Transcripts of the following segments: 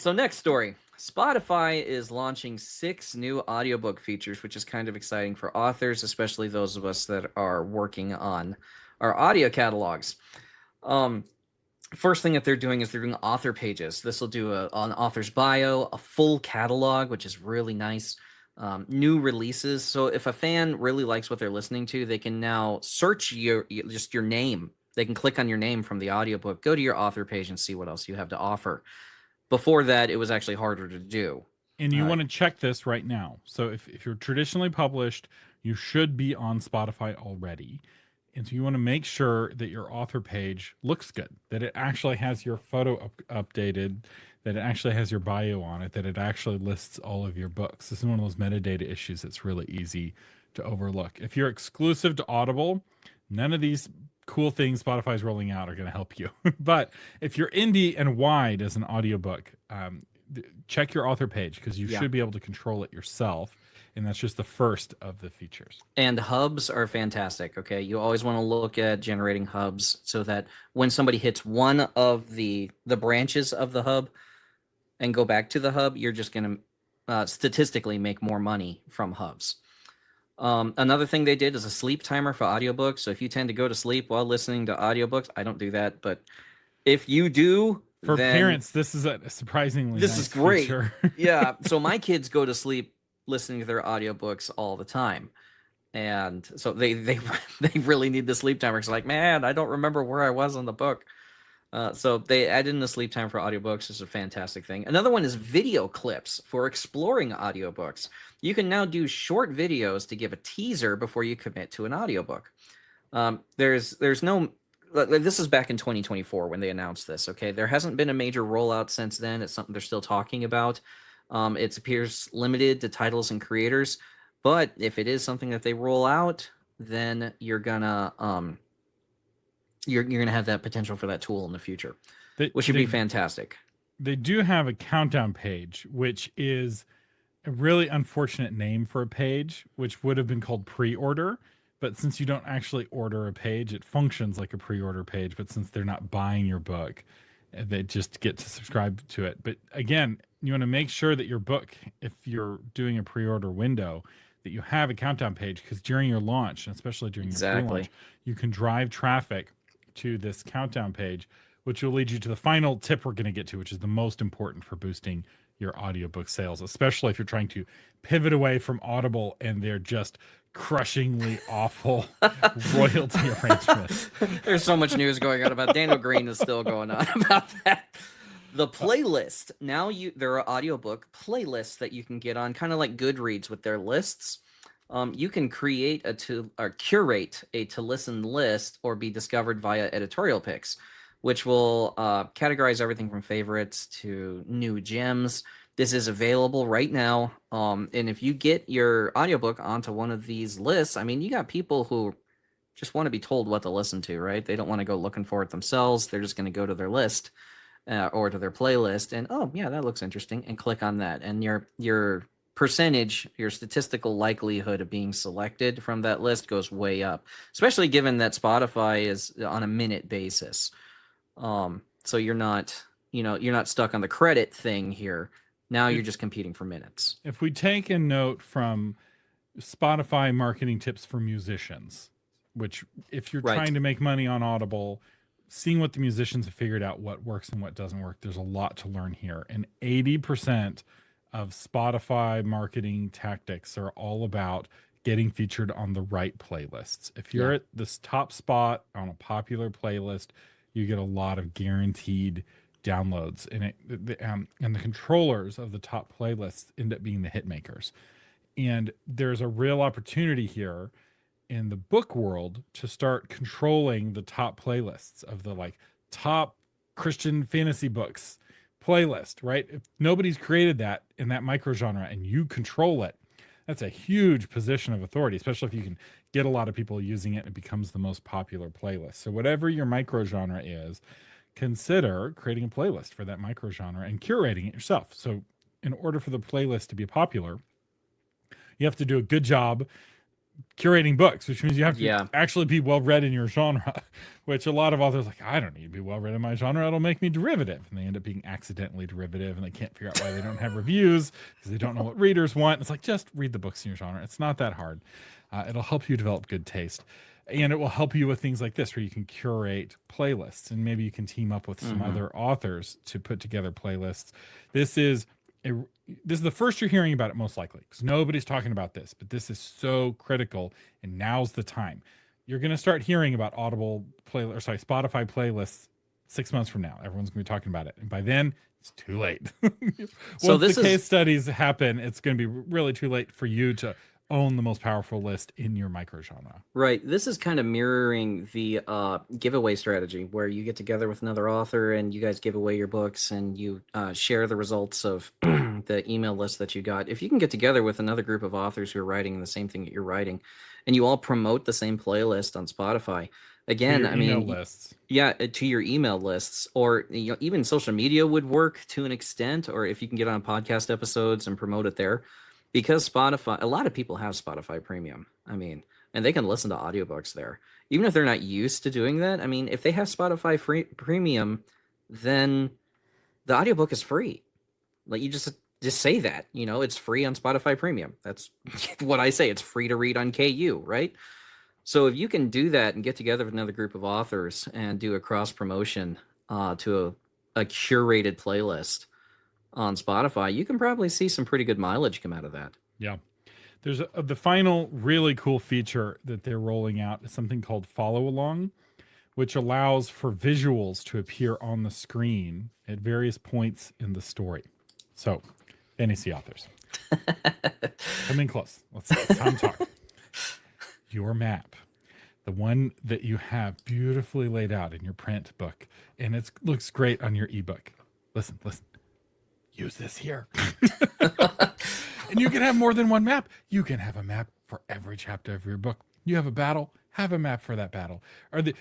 So next story. Spotify is launching 6 new audiobook features, which is kind of exciting for authors, especially those of us that are working on our audio catalogs. Um, First thing that they're doing is they're doing author pages. This will do an author's bio, a full catalog, which is really nice. New releases. So if a fan really likes what they're listening to, they can now search your name. They can click on your name from the audiobook, go to your author page, and see what else you have to offer. Before that, it was actually harder to do. And you want to check this right now. So if you're traditionally published, you should be on Spotify already. And so you want to make sure that your author page looks good, that it actually has your photo updated, that it actually has your bio on it, that it actually lists all of your books. This is one of those metadata issues that's really easy to overlook. If you're exclusive to Audible, none of these cool things Spotify's rolling out are going to help you. But if you're indie and wide as an audiobook, check your author page because you should be able to control it yourself. And that's just the first of the features. And hubs are fantastic, okay? You always want to look at generating hubs so that when somebody hits one of the branches of the hub and go back to the hub, you're just going to statistically make more money from hubs. Another thing they did is a sleep timer for audiobooks. So if you tend to go to sleep while listening to audiobooks, I don't do that, but if you do, for parents, this is a surprisingly this nice is great. feature. Yeah. So my kids go to sleep listening to their audiobooks all the time. And so they really need the sleep timer. It's like, man, I don't remember where I was on the book. So they added in the sleep time for audiobooks. It's a fantastic thing. Another one is video clips for exploring audiobooks. You can now do short videos to give a teaser before you commit to an audiobook. There's no, this is back in 2024 when they announced this. Okay, there hasn't been a major rollout since then. It's something they're still talking about. It appears limited to titles and creators, but if it is something that they roll out, then you're gonna have that potential for that tool in the future, which should be fantastic. They do have a countdown page, which is a really unfortunate name for a page, which would have been called pre-order. But since you don't actually order a page, it functions like a pre-order page. But since they're not buying your book, they just get to subscribe to it. But again, you want to make sure that your book, if you're doing a pre-order window, that you have a countdown page, because during your launch, and especially during your pre-launch, you can drive traffic to this countdown page, which will lead you to the final tip we're going to get to, which is the most important for boosting your audiobook sales, especially if you're trying to pivot away from Audible and they're just crushingly awful royalty arrangements. There's so much news going on about Daniel Green is still going on about that. The playlist. Now there are audiobook playlists that you can get on, kind of like Goodreads with their lists. You can create or curate a to listen list or be discovered via editorial picks, which will categorize everything from favorites to new gems. This is available right now. And if you get your audiobook onto one of these lists, I mean, you got people who just want to be told what to listen to, right? They don't want to go looking for it themselves. They're just going to go to their list or to their playlist and, oh, yeah, that looks interesting, and click on that. And your percentage, your statistical likelihood of being selected from that list goes way up, especially given that Spotify is on a minute basis. So you're not stuck on the credit thing here. Now you're just competing for minutes. If we take a note from Spotify marketing tips for musicians, which if you're trying to make money on Audible, seeing what the musicians have figured out, what works and what doesn't work, there's a lot to learn here. And 80% of Spotify marketing tactics are all about getting featured on the right playlists. If you're at this top spot on a popular playlist, you get a lot of guaranteed downloads, and the controllers of the top playlists end up being the hit makers. And there's a real opportunity here in the book world to start controlling the top playlists of the top Christian fantasy books playlist, right? If nobody's created that in that micro genre and you control it, that's a huge position of authority, especially if you can get a lot of people using it and it becomes the most popular playlist. So whatever your micro genre is, consider creating a playlist for that micro genre and curating it yourself. So in order for the playlist to be popular, you have to do a good job curating books, which means you have to Yeah. actually be well read in your genre, which a lot of authors are like, I don't need to be well read in my genre. It'll make me derivative. And they end up being accidentally derivative, and they can't figure out why they don't have reviews because they don't know what readers want. It's like, just read the books in your genre. It's not that hard. It'll help you develop good taste. And it will help you with things like this, where you can curate playlists, and maybe you can team up with some other authors to put together playlists. This is the first you're hearing about it, most likely, because nobody's talking about this, but this is so critical, and now's the time. You're going to start hearing about Spotify playlists 6 months from now. Everyone's going to be talking about it, and by then it's too late. Once the case studies happen, it's going to be really too late for you to own the most powerful list in your micro genre. Right. This is kind of mirroring the giveaway strategy, where you get together with another author and you guys give away your books, and you share the results of the email list that you got. If you can get together with another group of authors who are writing the same thing that you're writing, and you all promote the same playlist on Spotify, again, I mean, lists. Yeah, to your email lists, or even social media would work to an extent, or if you can get on podcast episodes and promote it there. Because Spotify, a lot of people have Spotify Premium. I mean, and they can listen to audiobooks there. Even if they're not used to doing that, I mean, if they have Spotify Premium, then the audiobook is free. Like, you just say that, it's free on Spotify Premium. That's what I say. It's free to read on KU, right? So if you can do that and get together with another group of authors and do a cross promotion to a curated playlist on Spotify, you can probably see some pretty good mileage come out of that. Yeah. There's the final really cool feature that they're rolling out is something called Follow Along, which allows for visuals to appear on the screen at various points in the story. So, fantasy authors, come in close. Let's time talk. Your map, the one that you have beautifully laid out in your print book, and it looks great on your ebook. Listen. Use this here. And you can have more than one map. You can have a map for every chapter of your book. You have a battle, have a map for that battle.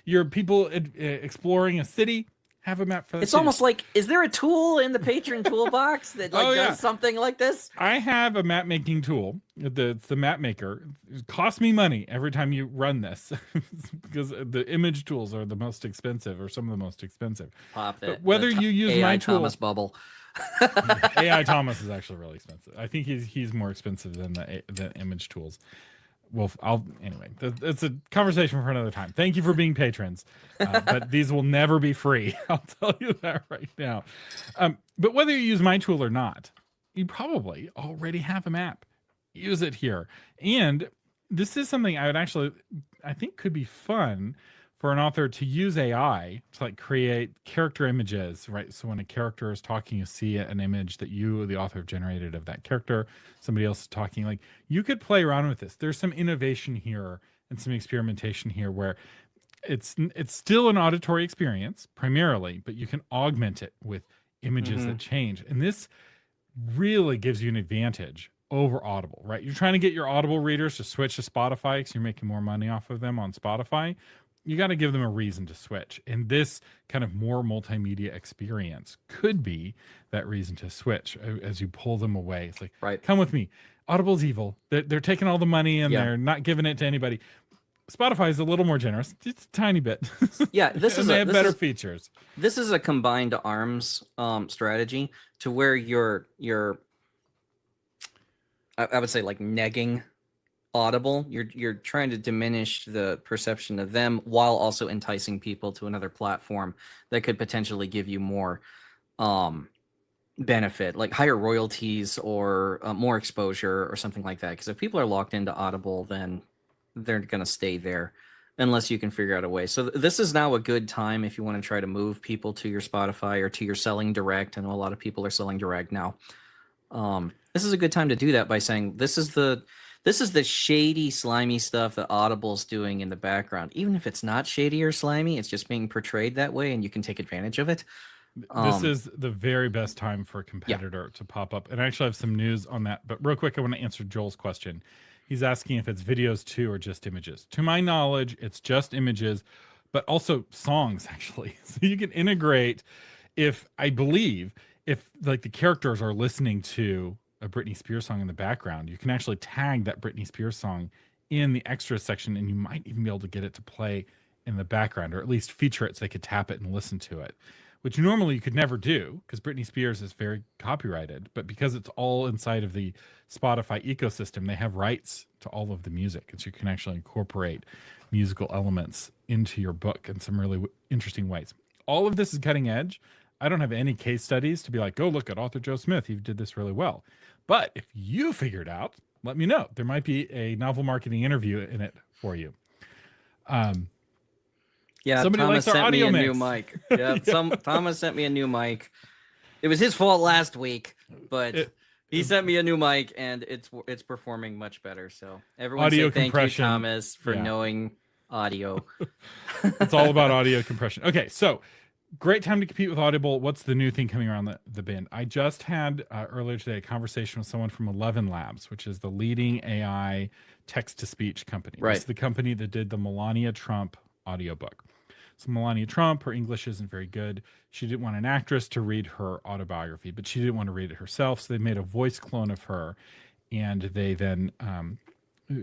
Your people exploring a city, have a map for that. It's almost like, is there a tool in the patron toolbox that does something like this? I have a map making tool. The map maker. It costs me money every time you run this because the image tools are the most expensive, or some of the most expensive. Pop that. Whether you use AI my tool, Thomas bubble. AI Thomas is actually really expensive. I think he's more expensive than the image tools. Well, anyway. It's a conversation for another time. Thank you for being patrons, but these will never be free. I'll tell you that right now. But whether you use my tool or not, you probably already have a map. Use it here, and this is something I think could be fun for an author to use AI to create character images, right? So when a character is talking, you see an image that you, the author, have generated of that character. Somebody else is talking. You could play around with this. There's some innovation here and some experimentation here where it's still an auditory experience primarily, but you can augment it with images that change. And this really gives you an advantage over Audible, right? You're trying to get your Audible readers to switch to Spotify because you're making more money off of them on Spotify. You got to give them a reason to switch. And this kind of more multimedia experience could be that reason to switch as you pull them away. It's like, come with me. Audible's evil. They're taking all the money and they're not giving it to anybody. Spotify is a little more generous, just a tiny bit. Yeah, they have better features. This is a combined arms strategy to where you're I would say negging Audible. You're trying to diminish the perception of them while also enticing people to another platform that could potentially give you more benefit, like higher royalties or more exposure or something like that. Because if people are locked into Audible, then they're going to stay there unless you can figure out a way. So this is now a good time if you want to try to move people to your Spotify or to your selling direct. I know a lot of people are selling direct now. This is a good time to do that by saying this is the shady, slimy stuff that Audible's doing in the background. Even if it's not shady or slimy, it's just being portrayed that way, and you can take advantage of it. This is the very best time for a competitor to pop up. And I actually have some news on that. But real quick, I want to answer Joel's question. He's asking if it's videos too or just images. To my knowledge, it's just images, but also songs, actually. So you can integrate if the characters are listening to a Britney Spears song in the background, you can actually tag that Britney Spears song in the extras section, and you might even be able to get it to play in the background, or at least feature it so they could tap it and listen to it, which normally you could never do because Britney Spears is very copyrighted. But because it's all inside of the Spotify ecosystem, they have rights to all of the music, and so you can actually incorporate musical elements into your book in some really interesting ways. All of this is cutting edge. I don't have any case studies to be like, go look at author Joe Smith, he did this really well. But if you figure it out, let me know. There might be a novel marketing interview in it for you. Yeah, somebody Thomas likes our sent me audio a mix. new mic. Yeah, Thomas sent me a new mic. It was his fault last week, but he sent me a new mic, and it's performing much better. So everyone audio say thank you, compression. Thomas, for knowing audio. It's all about audio compression. Okay, so great time to compete with Audible. What's the new thing coming around the bend? I just had earlier today a conversation with someone from 11 Labs, which is the leading AI text-to-speech company. Right. It's the company that did the Melania Trump audiobook. So Melania Trump, her English isn't very good. She didn't want an actress to read her autobiography, but she didn't want to read it herself. So they made a voice clone of her, and they then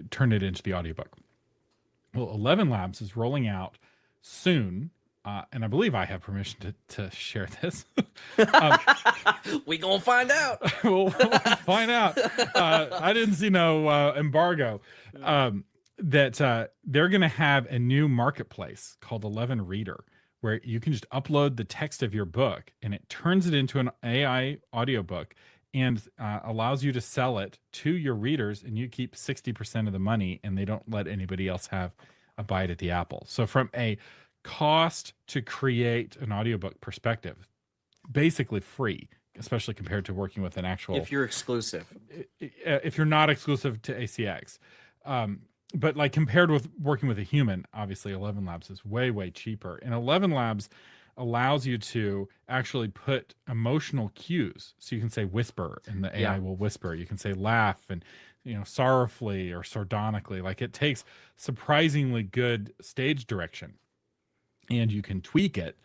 turned it into the audiobook. Well, 11 Labs is rolling out soon, and I believe I have permission to share this. We gonna find out. we'll find out. I didn't see no embargo. That they're going to have a new marketplace called 11 Reader, where you can just upload the text of your book and it turns it into an AI audiobook and allows you to sell it to your readers, and you keep 60% of the money, and they don't let anybody else have a bite at the apple. So from a cost to create an audiobook perspective, basically free, especially compared to working with an actual... If you're exclusive. If you're not exclusive to ACX. But like compared with working with a human, obviously 11 Labs is way, way cheaper. And 11 Labs allows you to actually put emotional cues. So you can say whisper and the AI will whisper. You can say laugh and, sorrowfully or sardonically. Like it takes surprisingly good stage direction, and you can tweak it,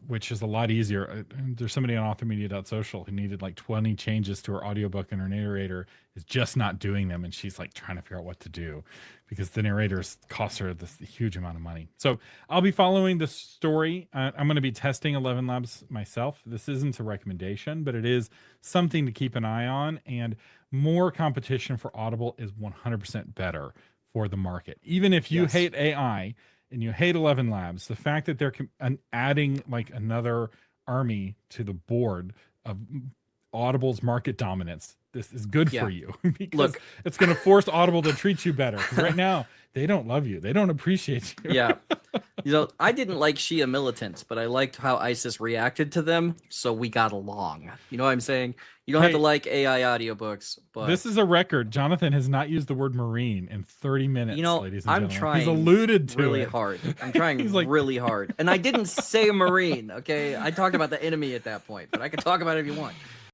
which is a lot easier. There's somebody on authormedia.social who needed like 20 changes to her audiobook, and her narrator is just not doing them. And she's like trying to figure out what to do because the narrators cost her this huge amount of money. So I'll be following the story. I'm going to be testing 11 Labs myself. This isn't a recommendation, but it is something to keep an eye on. And more competition for Audible is 100% better for the market. Even if you hate AI, and you hate 11 Labs, the fact that they're adding like another army to the board of Audible's market dominance, this is good for you because it's going to force Audible to treat you better. Because right now, they don't love you. They don't appreciate you. Yeah. I didn't like Shia militants, but I liked how ISIS reacted to them, so we got along. You know what I'm saying? You don't have to like AI audiobooks, but... This is a record. Jonathan has not used the word Marine in 30 minutes, ladies and gentlemen. I'm trying He's alluded to really it. hard. I'm trying really hard. And I didn't say Marine, okay? I talked about the enemy at that point, but I can talk about it if you want.